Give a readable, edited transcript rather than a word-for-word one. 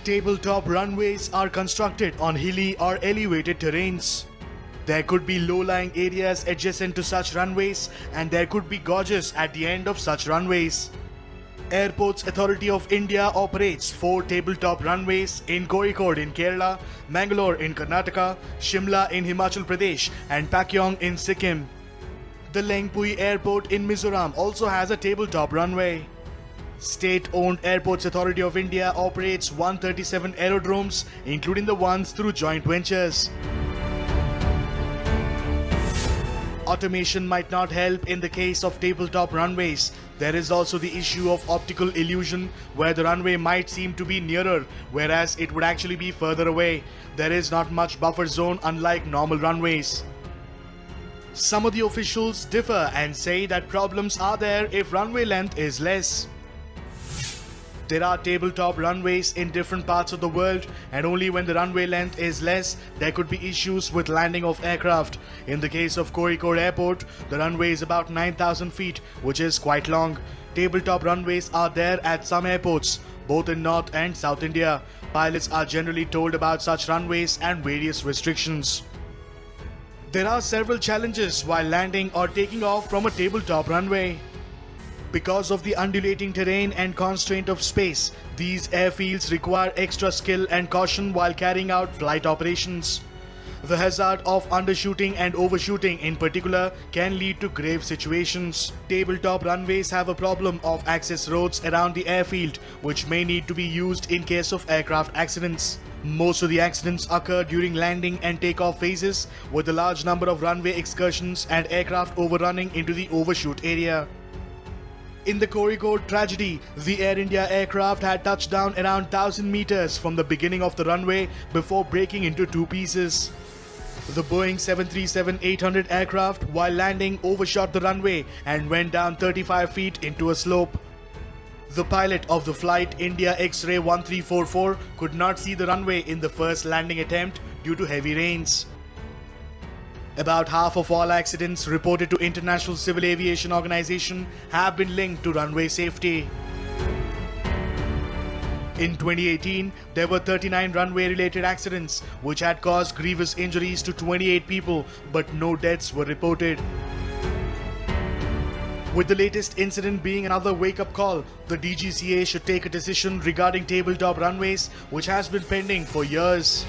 Tabletop runways are constructed on hilly or elevated terrains. There could be low-lying areas adjacent to such runways, and there could be gorges at the end of such runways. Airports Authority of India operates 4 tabletop runways in Kozhikode in Kerala, Mangalore in Karnataka, Shimla in Himachal Pradesh, and Pakyong in Sikkim. The Lengpui Airport in Mizoram also has a tabletop runway. State-owned Airports Authority of India operates 137 aerodromes, including the ones through joint ventures. Automation might not help in the case of tabletop runways. There is also the issue of optical illusion, where the runway might seem to be nearer, whereas it would actually be further away. There is not much buffer zone unlike normal runways. Some of the officials differ and say that problems are there if runway length is less. There are tabletop runways in different parts of the world, and only when the runway length is less, there could be issues with landing of aircraft. In the case of Kozhikode Airport, the runway is about 9,000 feet, which is quite long. Tabletop runways are there at some airports, both in North and South India. Pilots are generally told about such runways and various restrictions. There are several challenges while landing or taking off from a tabletop runway. Because of the undulating terrain and constraint of space, these airfields require extra skill and caution while carrying out flight operations. The hazard of undershooting and overshooting in particular can lead to grave situations. Tabletop runways have a problem of access roads around the airfield, which may need to be used in case of aircraft accidents. Most of the accidents occur during landing and takeoff phases, with a large number of runway excursions and aircraft overrunning into the overshoot area. In the Kozhikode tragedy, the Air India aircraft had touched down around 1,000 meters from the beginning of the runway before breaking into 2 pieces. The Boeing 737-800 aircraft, while landing, overshot the runway and went down 35 feet into a slope. The pilot of the flight India X-Ray 1344 could not see the runway in the first landing attempt due to heavy rains. About half of all accidents reported to International Civil Aviation Organization have been linked to runway safety. In 2018, there were 39 runway-related accidents, which had caused grievous injuries to 28 people, but no deaths were reported. With the latest incident being another wake-up call, the DGCA should take a decision regarding tabletop runways, which has been pending for years.